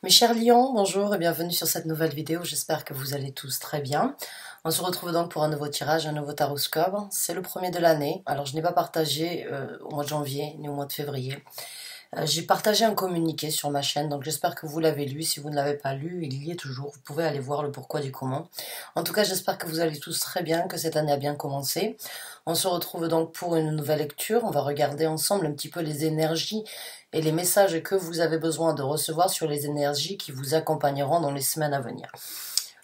Mes chers lions, bonjour et bienvenue sur cette nouvelle vidéo, j'espère que vous allez tous très bien. On se retrouve donc pour un nouveau tirage, un nouveau taroscope. C'est le premier de l'année, alors je n'ai pas partagé au mois de janvier ni au mois de février. J'ai partagé un communiqué sur ma chaîne, donc j'espère que vous l'avez lu. Si vous ne l'avez pas lu, il y est toujours, vous pouvez aller voir le pourquoi du comment. En tout cas, j'espère que vous allez tous très bien, que cette année a bien commencé. On se retrouve donc pour une nouvelle lecture, on va regarder ensemble un petit peu les énergies et les messages que vous avez besoin de recevoir sur les énergies qui vous accompagneront dans les semaines à venir.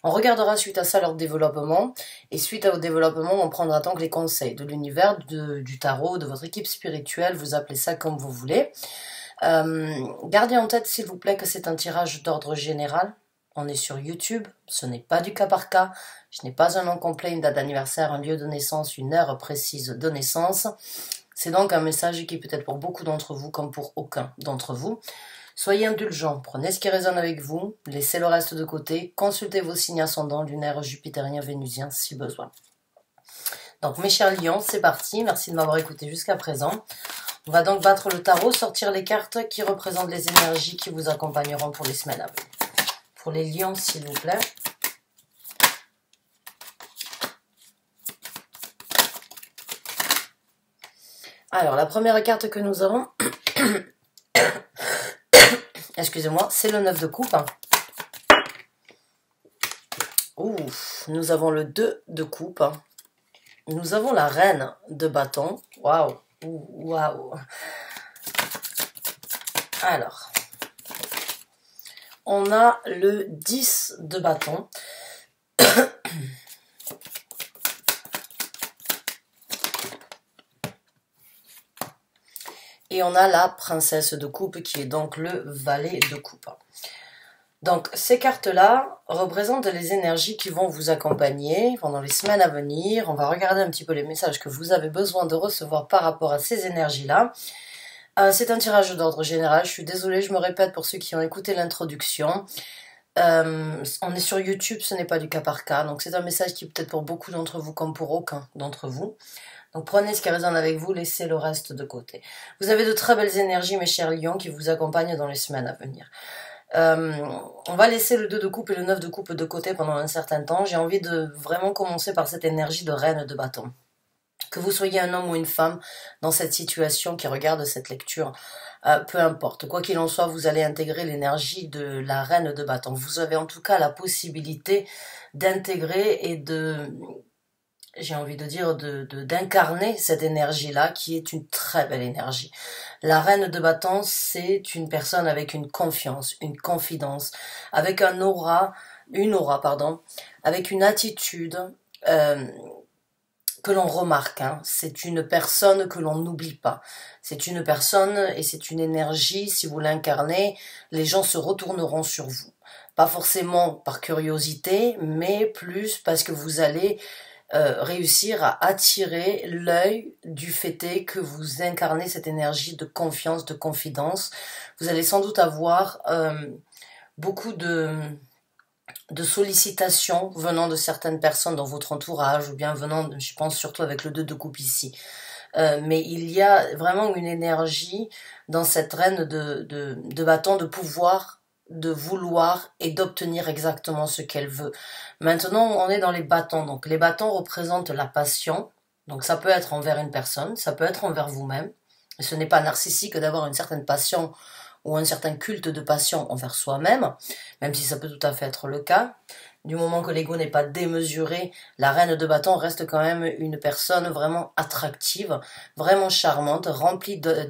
On regardera suite à ça leur développement, et suite au développement, on prendra donc les conseils de l'univers, du tarot, de votre équipe spirituelle, vous appelez ça comme vous voulez. Gardez en tête s'il vous plaît que c'est un tirage d'ordre général. On est sur YouTube, ce n'est pas du cas par cas, je n'ai pas un nom complet, une date d'anniversaire, un lieu de naissance, une heure précise de naissance. C'est donc un message qui peut être pour beaucoup d'entre vous comme pour aucun d'entre vous. Soyez indulgents, prenez ce qui résonne avec vous, laissez le reste de côté, consultez vos signes ascendants, lunaires, jupitériens, vénusiens si besoin. Donc mes chers lions, c'est parti, merci de m'avoir écouté jusqu'à présent. On va donc battre le tarot, sortir les cartes qui représentent les énergies qui vous accompagneront pour les semaines à venir. Pour les lions, s'il vous plaît. Alors, la première carte que nous avons, excusez-moi, c'est le 9 de coupe. Ouh, nous avons le 2 de coupe. Nous avons la reine de bâton. Waouh, waouh. Alors, on a le 10 de bâton. Et on a la princesse de coupe qui est donc le valet de coupe. Donc ces cartes-là représentent les énergies qui vont vous accompagner pendant les semaines à venir. On va regarder un petit peu les messages que vous avez besoin de recevoir par rapport à ces énergies-là. C'est un tirage d'ordre général, je suis désolée, je me répète pour ceux qui ont écouté l'introduction. On est sur YouTube, ce n'est pas du cas par cas, donc c'est un message qui peut être pour beaucoup d'entre vous comme pour aucun d'entre vous. Donc prenez ce qui résonne avec vous, laissez le reste de côté. Vous avez de très belles énergies, mes chers lions, qui vous accompagnent dans les semaines à venir. On va laisser le 2 de coupe et le 9 de coupe de côté pendant un certain temps. J'ai envie de vraiment commencer par cette énergie de reine de bâton. Que vous soyez un homme ou une femme dans cette situation qui regarde cette lecture, peu importe. Quoi qu'il en soit, vous allez intégrer l'énergie de la reine de bâton. Vous avez en tout cas la possibilité d'intégrer et de... j'ai envie de dire d'incarner cette énergie-là qui est une très belle énergie. La reine de bâton, c'est une personne avec une confiance, une confidence, avec une aura, avec une attitude que l'on remarque. C'est une personne que l'on n'oublie pas. C'est une personne et c'est une énergie, si vous l'incarnez, les gens se retourneront sur vous. Pas forcément par curiosité, mais plus parce que vous allez... réussir à attirer l'œil du fait est que vous incarnez cette énergie de confiance, de confidence. Vous allez sans doute avoir beaucoup de sollicitations venant de certaines personnes dans votre entourage, ou bien venant, je pense surtout avec le 2 de coupe ici. Mais il y a vraiment une énergie dans cette reine de bâton de pouvoir, de vouloir et d'obtenir exactement ce qu'elle veut. Maintenant, on est dans les bâtons. Donc, les bâtons représentent la passion. Donc, ça peut être envers une personne, ça peut être envers vous-même. Et ce n'est pas narcissique d'avoir une certaine passion ou un certain culte de passion envers soi-même, même si ça peut tout à fait être le cas. Du moment que l'ego n'est pas démesuré, la reine de bâton reste quand même une personne vraiment attractive, vraiment charmante, remplie de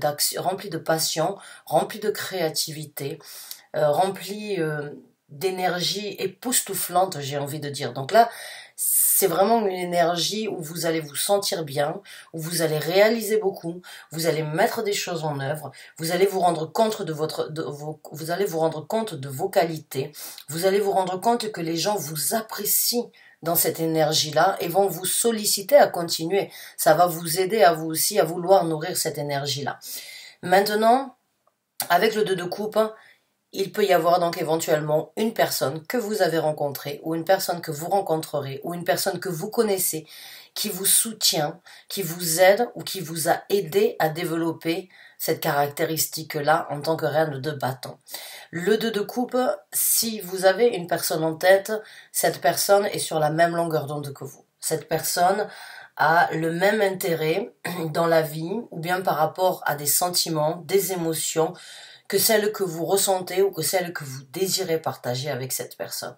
passion, remplie de créativité, remplie d'énergie époustouflante, j'ai envie de dire. Donc là, c'est vraiment une énergie où vous allez vous sentir bien, où vous allez réaliser beaucoup, vous allez mettre des choses en œuvre, vous allez vous rendre compte vous allez vous rendre compte de vos qualités, vous allez vous rendre compte que les gens vous apprécient dans cette énergie-là et vont vous solliciter à continuer. Ça va vous aider à vous aussi à vouloir nourrir cette énergie-là. Maintenant, avec le 2 de coupe, il peut y avoir donc éventuellement une personne que vous avez rencontrée ou une personne que vous rencontrerez ou une personne que vous connaissez qui vous soutient, qui vous aide ou qui vous a aidé à développer cette caractéristique-là en tant que reine de bâton. Le 2 de coupe, si vous avez une personne en tête, cette personne est sur la même longueur d'onde que vous. Cette personne a le même intérêt dans la vie ou bien par rapport à des sentiments, des émotions que celles que vous ressentez ou que celles que vous désirez partager avec cette personne.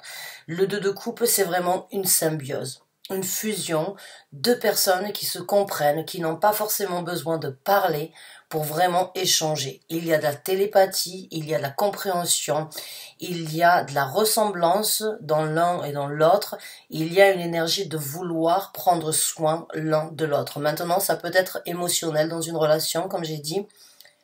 Le 2 de coupe, c'est vraiment une symbiose, une fusion de personnes qui se comprennent, qui n'ont pas forcément besoin de parler pour vraiment échanger. Il y a de la télépathie, il y a de la compréhension, il y a de la ressemblance dans l'un et dans l'autre, il y a une énergie de vouloir prendre soin l'un de l'autre. Maintenant, ça peut être émotionnel dans une relation, comme j'ai dit,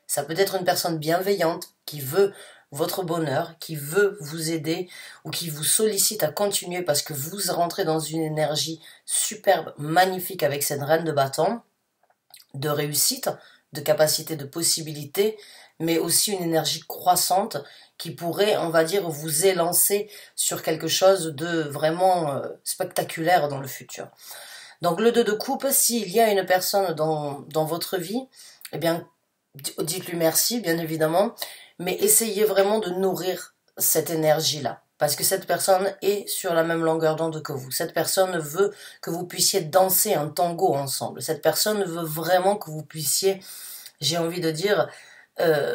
ça peut être une personne bienveillante qui veut votre bonheur, qui veut vous aider ou qui vous sollicite à continuer parce que vous rentrez dans une énergie superbe, magnifique avec cette reine de bâton, de réussite, de capacité, de possibilité, mais aussi une énergie croissante qui pourrait, on va dire, vous élancer sur quelque chose de vraiment spectaculaire dans le futur. Donc le 2 de coupe, s'il y a une personne dans votre vie, eh bien, dites-lui merci, bien évidemment, mais essayez vraiment de nourrir cette énergie-là. Parce que cette personne est sur la même longueur d'onde que vous. Cette personne veut que vous puissiez danser un tango ensemble. Cette personne veut vraiment que vous puissiez, j'ai envie de dire,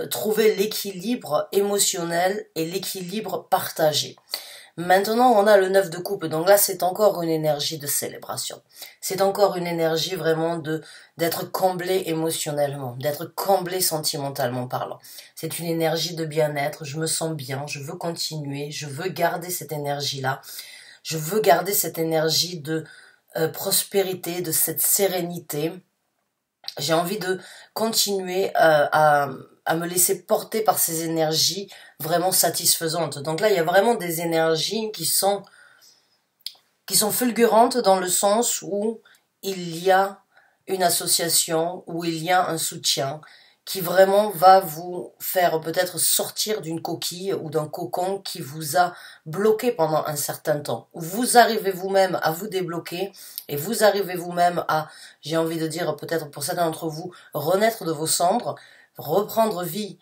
trouver l'équilibre émotionnel et l'équilibre partagé. Maintenant, on a le 9 de coupe, donc là, c'est encore une énergie de célébration. C'est encore une énergie vraiment d'être comblé émotionnellement, d'être comblé sentimentalement parlant. C'est une énergie de bien-être, je me sens bien, je veux continuer, je veux garder cette énergie-là. Je veux garder cette énergie de prospérité, de cette sérénité. J'ai envie de continuer à me laisser porter par ces énergies vraiment satisfaisantes. Donc là, il y a vraiment des énergies qui sont fulgurantes dans le sens où il y a une association, où il y a un soutien qui vraiment va vous faire peut-être sortir d'une coquille ou d'un cocon qui vous a bloqué pendant un certain temps. Vous arrivez vous-même à vous débloquer et vous arrivez vous-même à, j'ai envie de dire peut-être pour certains d'entre vous, renaître de vos cendres, reprendre vie,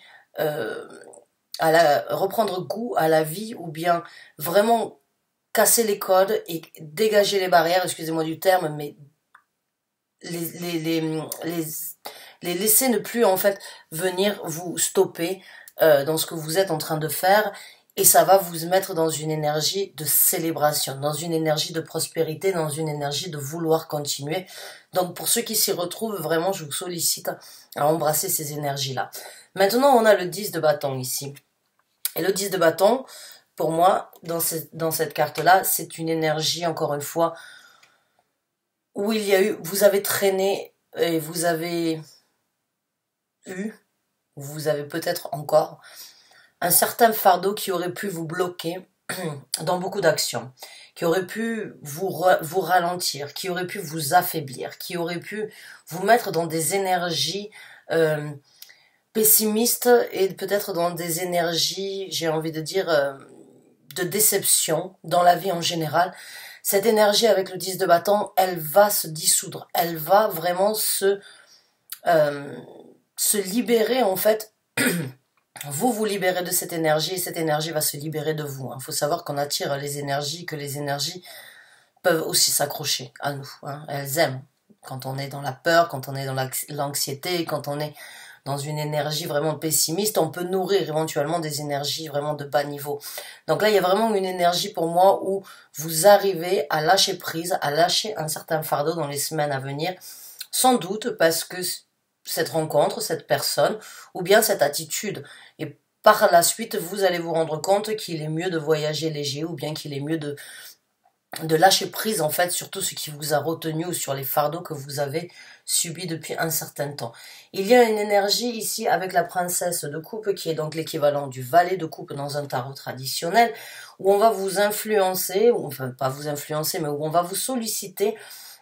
reprendre goût à la vie ou bien vraiment casser les codes et dégager les barrières, excusez-moi du terme, mais les laisser ne plus en fait venir vous stopper dans ce que vous êtes en train de faire et ça va vous mettre dans une énergie de célébration, dans une énergie de prospérité, dans une énergie de vouloir continuer. Donc pour ceux qui s'y retrouvent, vraiment je vous sollicite à embrasser ces énergies-là. Maintenant on a le 10 de bâton ici. Et le 10 de bâton, pour moi, dans cette carte-là, c'est une énergie, encore une fois, où vous avez traîné et vous avez peut-être encore un certain fardeau qui aurait pu vous bloquer dans beaucoup d'actions, qui aurait pu vous ralentir, qui aurait pu vous affaiblir, qui aurait pu vous mettre dans des énergies pessimistes et peut-être dans des énergies, j'ai envie de dire, de déception dans la vie en général. Cette énergie avec le 10 de bâton, elle va se dissoudre, elle va vraiment se libérer en fait. Vous libérez de cette énergie et cette énergie va se libérer de vous. Il faut savoir qu'on attire les énergies, que les énergies peuvent aussi s'accrocher à nous. Elles aiment. Quand on est dans la peur, quand on est dans l'anxiété, quand on est dans une énergie vraiment pessimiste, on peut nourrir éventuellement des énergies vraiment de bas niveau. Donc là, il y a vraiment une énergie pour moi où vous arrivez à lâcher prise, à lâcher un certain fardeau dans les semaines à venir, sans doute parce que cette rencontre, cette personne, ou bien cette attitude. Et par la suite, vous allez vous rendre compte qu'il est mieux de voyager léger, ou bien qu'il est mieux de lâcher prise, en fait, sur tout ce qui vous a retenu ou sur les fardeaux que vous avez subis depuis un certain temps. Il y a une énergie ici avec la princesse de coupe, qui est donc l'équivalent du valet de coupe dans un tarot traditionnel, où on va vous influencer, ou enfin pas vous influencer, mais où on va vous solliciter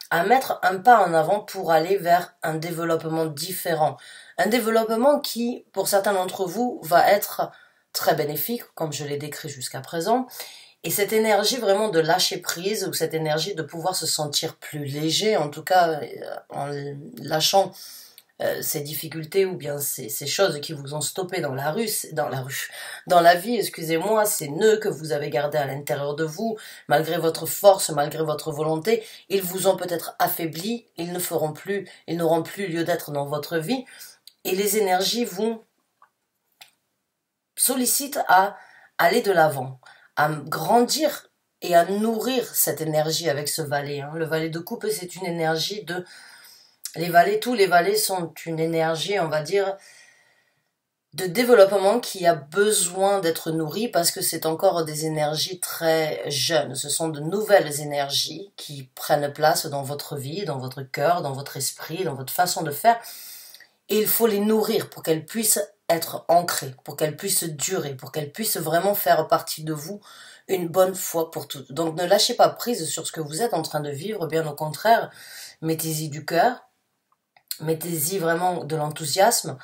à mettre un pas en avant pour aller vers un développement différent. Un développement qui, pour certains d'entre vous, va être très bénéfique, comme je l'ai décrit jusqu'à présent. Et cette énergie vraiment de lâcher prise, ou cette énergie de pouvoir se sentir plus léger, en tout cas en lâchant ces difficultés ou bien ces choses qui vous ont stoppé dans la vie, excusez-moi, ces nœuds que vous avez gardés à l'intérieur de vous, malgré votre force, malgré votre volonté, ils vous ont peut-être affaibli, ils n'auront plus lieu d'être dans votre vie, et les énergies vous sollicitent à aller de l'avant, à grandir et à nourrir cette énergie avec ce valet. Hein. Le valet de coupe, c'est une énergie de... tous les valets sont une énergie, on va dire, de développement qui a besoin d'être nourrie parce que c'est encore des énergies très jeunes. Ce sont de nouvelles énergies qui prennent place dans votre vie, dans votre cœur, dans votre esprit, dans votre façon de faire. Et il faut les nourrir pour qu'elles puissent être ancrées, pour qu'elles puissent durer, pour qu'elles puissent vraiment faire partie de vous une bonne fois pour toutes. Donc ne lâchez pas prise sur ce que vous êtes en train de vivre, bien au contraire, mettez-y du cœur, mettez-y vraiment de l'enthousiasme,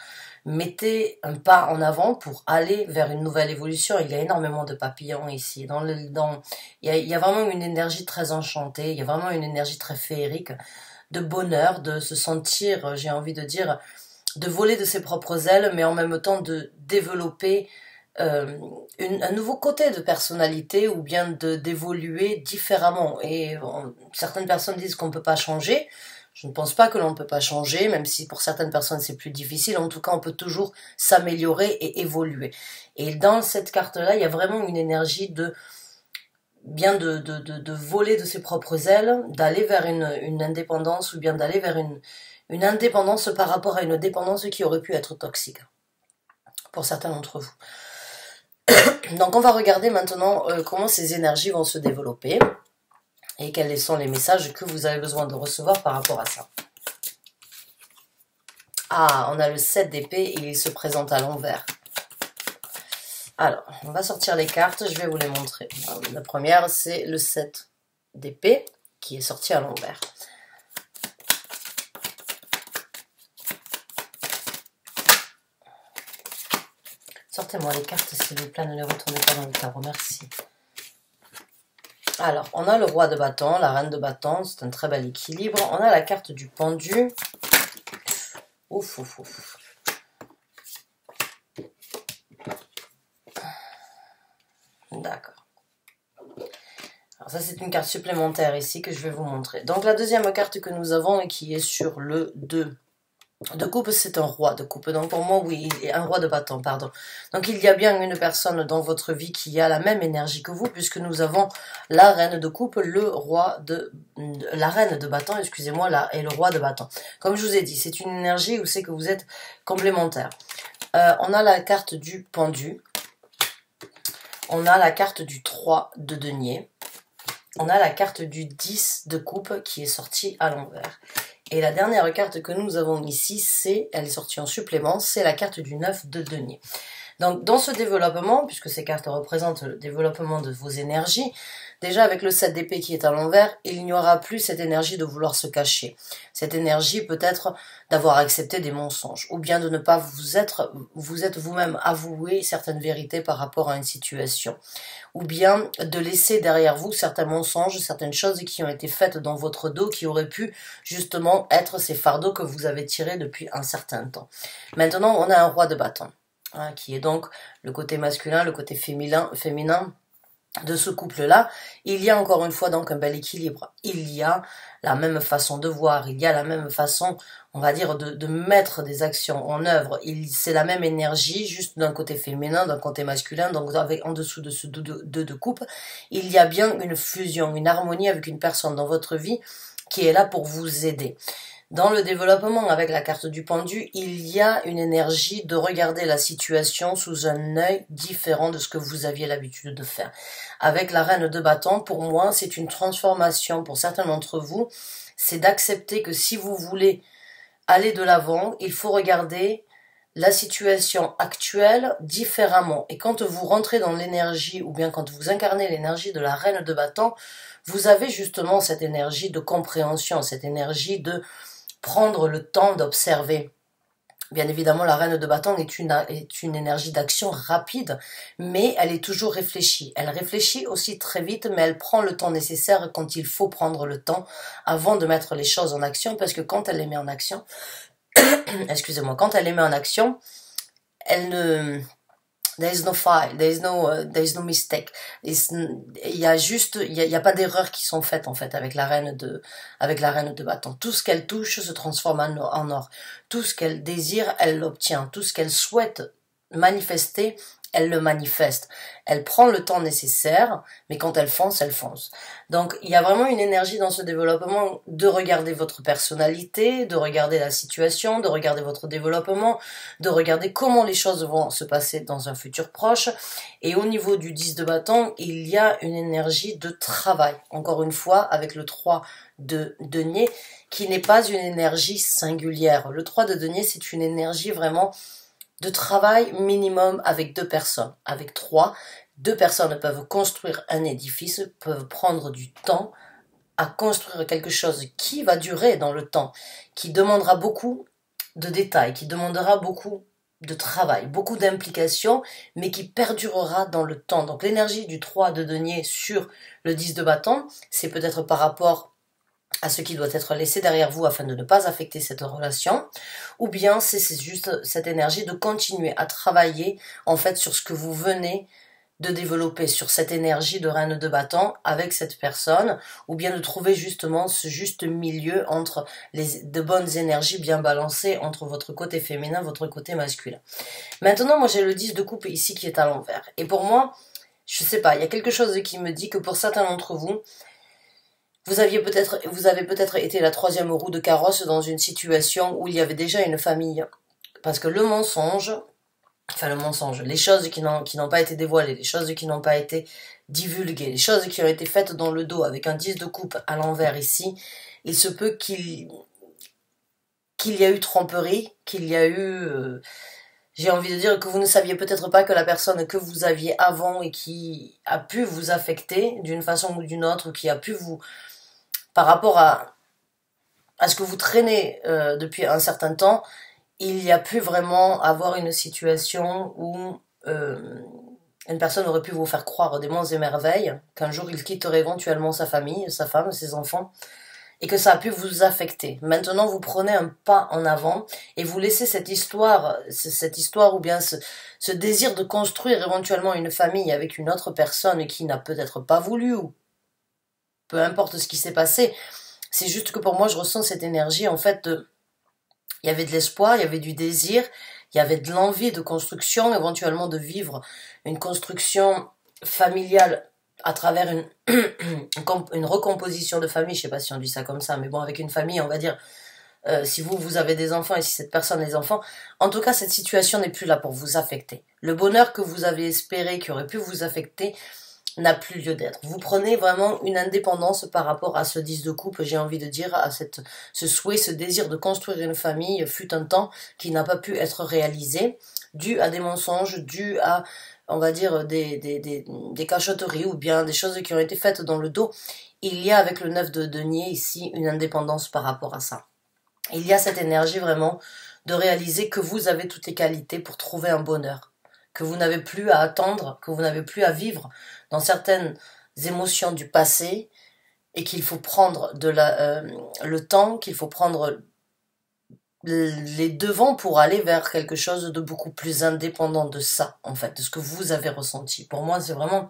mettez un pas en avant pour aller vers une nouvelle évolution. Il y a énormément de papillons ici. Il y a vraiment une énergie très enchantée, il y a vraiment une énergie très féerique, de bonheur, de se sentir, j'ai envie de dire, de voler de ses propres ailes, mais en même temps de développer un nouveau côté de personnalité ou bien d'évoluer différemment. Et certaines personnes disent qu'on ne peut pas changer. Je ne pense pas que l'on ne peut pas changer, même si pour certaines personnes c'est plus difficile. En tout cas, on peut toujours s'améliorer et évoluer. Et dans cette carte-là, il y a vraiment une énergie de voler de ses propres ailes, d'aller vers une indépendance ou bien d'aller vers une indépendance par rapport à une dépendance qui aurait pu être toxique pour certains d'entre vous. Donc on va regarder maintenant comment ces énergies vont se développer et quels sont les messages que vous avez besoin de recevoir par rapport à ça. Ah, on a le 7 d'épée et il se présente à l'envers. Alors, on va sortir les cartes, je vais vous les montrer. La première, c'est le 7 d'épée qui est sorti à l'envers. Sortez-moi les cartes, s'il vous plaît, ne les retournez pas dans le tarot, merci. Alors, on a le roi de bâton, la reine de bâton, c'est un très bel équilibre. On a la carte du pendu. Ouf, ouf, ouf. D'accord. Alors ça, c'est une carte supplémentaire ici que je vais vous montrer. Donc, la deuxième carte que nous avons et qui est sur le 2 de coupe, c'est un roi de coupe. Donc pour moi, oui, un roi de bâton, pardon. Donc il y a bien une personne dans votre vie qui a la même énergie que vous, puisque nous avons la reine de coupe, la reine de bâton, excusez-moi, et le roi de bâton. Comme je vous ai dit, c'est une énergie où c'est que vous êtes complémentaires. On a la carte du pendu. On a la carte du 3 de denier. On a la carte du 10 de coupe qui est sortie à l'envers. Et la dernière carte que nous avons ici, elle est sortie en supplément, c'est la carte du 9 de denier. Donc dans ce développement, puisque ces cartes représentent le développement de vos énergies, déjà avec le 7 d'épée qui est à l'envers, il n'y aura plus cette énergie de vouloir se cacher. Cette énergie peut-être d'avoir accepté des mensonges, ou bien de ne pas vous êtes vous-même avoué certaines vérités par rapport à une situation, ou bien de laisser derrière vous certains mensonges, certaines choses qui ont été faites dans votre dos, qui auraient pu justement être ces fardeaux que vous avez tirés depuis un certain temps. Maintenant, on a un roi de bâton. Hein, qui est donc le côté masculin, le côté féminin de ce couple-là. Il y a encore une fois donc un bel équilibre. Il y a la même façon de voir, il y a la même façon, on va dire, de mettre des actions en œuvre. C'est la même énergie, juste d'un côté féminin, d'un côté masculin, donc en dessous de ce deux de coupe. Il y a bien une fusion, une harmonie avec une personne dans votre vie qui est là pour vous aider. Dans le développement avec la carte du pendu, il y a une énergie de regarder la situation sous un œil différent de ce que vous aviez l'habitude de faire. Avec la reine de bâton, pour moi, c'est une transformation. Pour certains d'entre vous, c'est d'accepter que si vous voulez aller de l'avant, il faut regarder la situation actuelle différemment. Et quand vous rentrez dans l'énergie, ou bien quand vous incarnez l'énergie de la reine de bâton, vous avez justement cette énergie de compréhension, cette énergie de prendre le temps d'observer. Bien évidemment, la reine de bâton est une énergie d'action rapide, mais elle est toujours réfléchie. Elle réfléchit aussi très vite, mais elle prend le temps nécessaire quand il faut prendre le temps avant de mettre les choses en action, parce que quand elle les met en action, excusez-moi, quand elle les met en action, elle ne... There is no fail, there is no mistake. Il y a juste, il y a pas d'erreurs qui sont faites en fait avec la reine de bâton. Tout ce qu'elle touche se transforme en or. Tout ce qu'elle désire, elle l'obtient. Tout ce qu'elle souhaite manifester, elle le manifeste. Elle prend le temps nécessaire, mais quand elle fonce, elle fonce. Donc, il y a vraiment une énergie dans ce développement de regarder votre personnalité, de regarder la situation, de regarder votre développement, de regarder comment les choses vont se passer dans un futur proche. Et au niveau du 10 de bâton, il y a une énergie de travail. Encore une fois, avec le 3 de denier, qui n'est pas une énergie singulière. Le 3 de denier, c'est une énergie vraiment de travail minimum avec 2 personnes. Avec 3, 2 personnes peuvent construire un édifice, peuvent prendre du temps à construire quelque chose qui va durer dans le temps, qui demandera beaucoup de détails, qui demandera beaucoup de travail, beaucoup d'implications, mais qui perdurera dans le temps. Donc l'énergie du 3 de denier sur le 10 de bâton, c'est peut-être par rapport à ce qui doit être laissé derrière vous afin de ne pas affecter cette relation, ou bien c'est juste cette énergie de continuer à travailler en fait sur ce que vous venez de développer, sur cette énergie de reine de bâton avec cette personne, ou bien de trouver justement ce juste milieu entre de bonnes énergies bien balancées entre votre côté féminin, votre côté masculin. Maintenant, moi j'ai le 10 de coupe ici qui est à l'envers, et pour moi, je sais pas, il y a quelque chose qui me dit que pour certains d'entre vous, vous avez peut-être été la 3e roue de carrosse dans une situation où il y avait déjà une famille. Parce que le mensonge, les choses qui n'ont pas été dévoilées, les choses qui n'ont pas été divulguées, les choses qui ont été faites dans le dos avec un 10 de coupe à l'envers ici, il se peut qu'il y a eu tromperie, qu'il y a eu... j'ai envie de dire que vous ne saviez peut-être pas que la personne que vous aviez avant et qui a pu vous affecter d'une façon ou d'une autre, ou qui a pu vous... par rapport à ce que vous traînez depuis un certain temps, il y a pu vraiment avoir une situation où une personne aurait pu vous faire croire des monts et merveilles, qu'un jour il quitterait éventuellement sa famille, sa femme, ses enfants, et que ça a pu vous affecter. Maintenant, vous prenez un pas en avant et vous laissez cette histoire ou bien ce désir de construire éventuellement une famille avec une autre personne qui n'a peut-être pas voulu, ou peu importe ce qui s'est passé. C'est juste que pour moi, je ressens cette énergie, en fait, il y avait de l'espoir, il y avait du désir, il y avait de l'envie de construction, éventuellement de vivre une construction familiale à travers une recomposition de famille, je sais pas si on dit ça comme ça, mais bon, avec une famille, on va dire, si vous avez des enfants et si cette personne a des enfants, en tout cas, cette situation n'est plus là pour vous affecter. Le bonheur que vous avez espéré, qui aurait pu vous affecter, n'a plus lieu d'être. Vous prenez vraiment une indépendance par rapport à ce 10 de coupe, j'ai envie de dire, à ce souhait, ce désir de construire une famille, fut un temps qui n'a pas pu être réalisé, dû à des mensonges, dû à, on va dire, des cachotteries ou bien des choses qui ont été faites dans le dos. Il y a avec le 9 de denier ici une indépendance par rapport à ça. Il y a cette énergie vraiment de réaliser que vous avez toutes les qualités pour trouver un bonheur, que vous n'avez plus à attendre, que vous n'avez plus à vivre dans certaines émotions du passé, et qu'il faut prendre le temps, qu'il faut prendre les devants pour aller vers quelque chose de beaucoup plus indépendant de ça, en fait, de ce que vous avez ressenti. Pour moi, c'est vraiment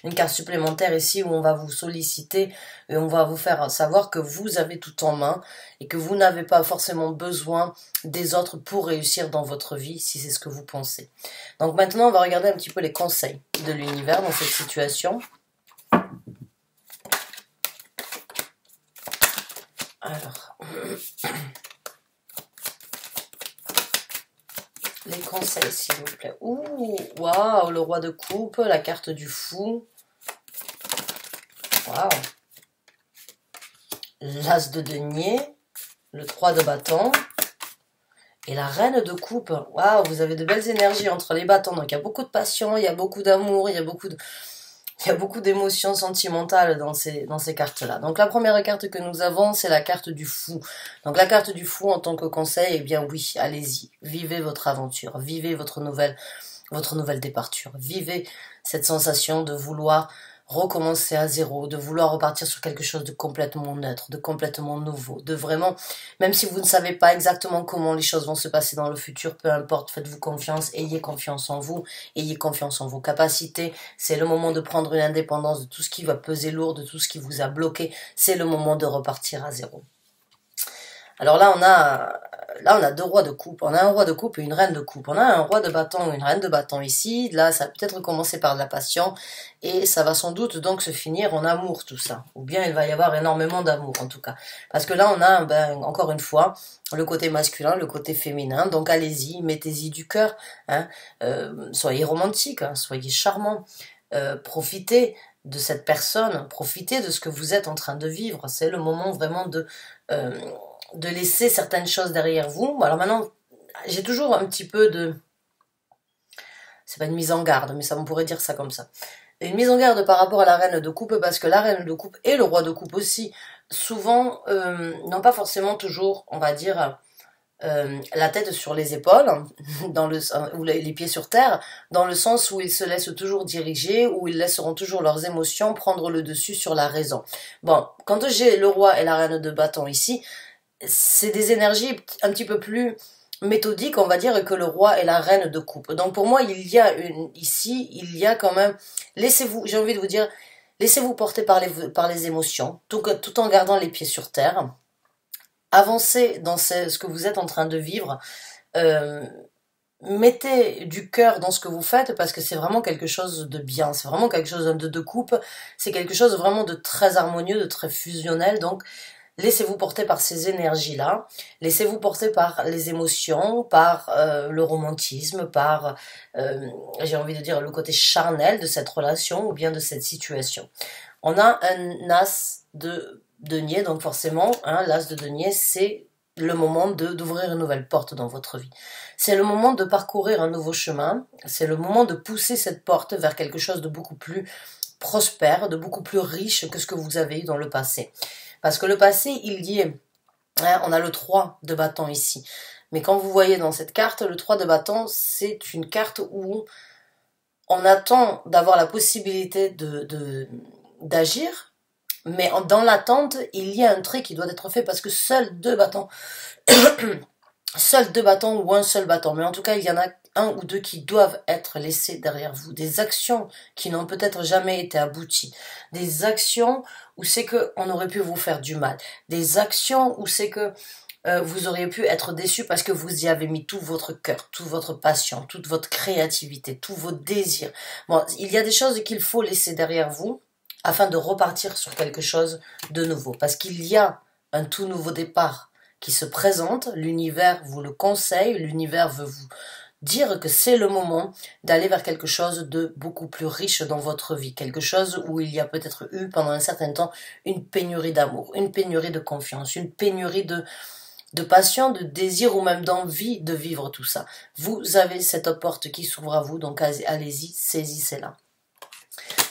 une carte supplémentaire ici où on va vous solliciter et on va vous faire savoir que vous avez tout en main et que vous n'avez pas forcément besoin des autres pour réussir dans votre vie, si c'est ce que vous pensez. Donc maintenant, on va regarder un petit peu les conseils de l'univers dans cette situation. Alors... les conseils, s'il vous plaît. Ouh, waouh, le roi de coupe, la carte du fou. Waouh. L'as de denier, le 3 de bâton et la reine de coupe. Waouh, vous avez de belles énergies entre les bâtons. Donc il y a beaucoup de passion, il y a beaucoup d'amour, il y a beaucoup d'émotions sentimentales dans ces cartes-là. Donc la première carte que nous avons, c'est la carte du fou. Donc la carte du fou en tant que conseil, eh bien oui, allez-y, vivez votre aventure, vivez votre nouvelle départure, vivez cette sensation de vouloir recommencer à zéro, de vouloir repartir sur quelque chose de complètement neutre, de complètement nouveau, de vraiment, même si vous ne savez pas exactement comment les choses vont se passer dans le futur, peu importe, faites-vous confiance, ayez confiance en vous, ayez confiance en vos capacités. C'est le moment de prendre une indépendance de tout ce qui va peser lourd, de tout ce qui vous a bloqué. C'est le moment de repartir à zéro. Alors là, on a deux rois de coupe. On a un roi de coupe et une reine de coupe. On a un roi de bâton et une reine de bâton ici. Là, ça va peut-être commencer par de la passion et ça va sans doute donc se finir en amour, tout ça. Ou bien il va y avoir énormément d'amour, en tout cas. Parce que là, on a, encore une fois, le côté masculin, le côté féminin. Donc allez-y, mettez-y du cœur. Hein. Soyez romantique, hein, soyez charmant. Profitez de cette personne, profitez de ce que vous êtes en train de vivre. C'est le moment vraiment de laisser certaines choses derrière vous. Alors maintenant, j'ai toujours un petit peu de... C'est pas une mise en garde, mais ça on pourrait dire ça comme ça. Une mise en garde par rapport à la reine de coupe, parce que la reine de coupe et le roi de coupe aussi, souvent, n'ont pas forcément toujours, on va dire, la tête sur les épaules, ou les pieds sur terre, dans le sens où ils se laissent toujours diriger, où ils laisseront toujours leurs émotions prendre le dessus sur la raison. Bon, quand j'ai le roi et la reine de bâton ici, c'est des énergies un petit peu plus méthodiques, on va dire, que le roi et la reine de coupe. Donc pour moi, il y a quand même, laissez-vous, j'ai envie de vous dire, laissez-vous porter par les émotions, tout en gardant les pieds sur terre. Avancez dans ce que vous êtes en train de vivre. Mettez du cœur dans ce que vous faites parce que c'est vraiment quelque chose de bien, c'est vraiment quelque chose de coupe, c'est quelque chose vraiment de très harmonieux, de très fusionnel. Donc laissez-vous porter par ces énergies-là, laissez-vous porter par les émotions, par le romantisme, par, j'ai envie de dire, le côté charnel de cette relation ou bien de cette situation. On a un as de denier, donc forcément, hein, l'as de denier, c'est le moment d'ouvrir une nouvelle porte dans votre vie. C'est le moment de parcourir un nouveau chemin, c'est le moment de pousser cette porte vers quelque chose de beaucoup plus prospère, de beaucoup plus riche que ce que vous avez eu dans le passé. Parce que le passé, il y est. Hein, on a le 3 de bâton ici. Mais quand vous voyez dans cette carte, le 3 de bâton, c'est une carte où on attend d'avoir la possibilité d'agir, mais dans l'attente, il y a un trait qui doit être fait parce que seuls deux bâtons, seuls deux bâtons ou un seul bâton, mais en tout cas, il y en a un ou deux qui doivent être laissés derrière vous, des actions qui n'ont peut-être jamais été abouties, des actions où c'est que on aurait pu vous faire du mal, des actions où c'est que vous auriez pu être déçu parce que vous y avez mis tout votre cœur, toute votre passion, toute votre créativité, tous vos désirs. Bon, il y a des choses qu'il faut laisser derrière vous afin de repartir sur quelque chose de nouveau, parce qu'il y a un tout nouveau départ qui se présente, l'univers vous le conseille, l'univers veut vous dire que c'est le moment d'aller vers quelque chose de beaucoup plus riche dans votre vie, quelque chose où il y a peut-être eu pendant un certain temps une pénurie d'amour, une pénurie de confiance, une pénurie de passion, de désir ou même d'envie de vivre tout ça. Vous avez cette porte qui s'ouvre à vous, donc allez-y, saisissez-la.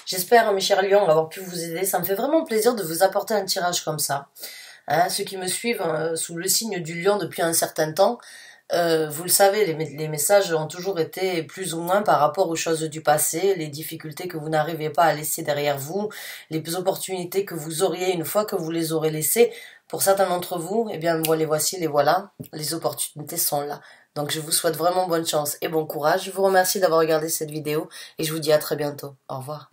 J'espère, mes chers lions, avoir pu vous aider. Ça me fait vraiment plaisir de vous apporter un tirage comme ça. Hein, ceux qui me suivent sous le signe du lion depuis un certain temps, vous le savez, les messages ont toujours été plus ou moins par rapport aux choses du passé, les difficultés que vous n'arrivez pas à laisser derrière vous, les opportunités que vous auriez une fois que vous les aurez laissées. Pour certains d'entre vous, eh bien, les voici, les voilà, les opportunités sont là. Donc je vous souhaite vraiment bonne chance et bon courage. Je vous remercie d'avoir regardé cette vidéo et je vous dis à très bientôt. Au revoir.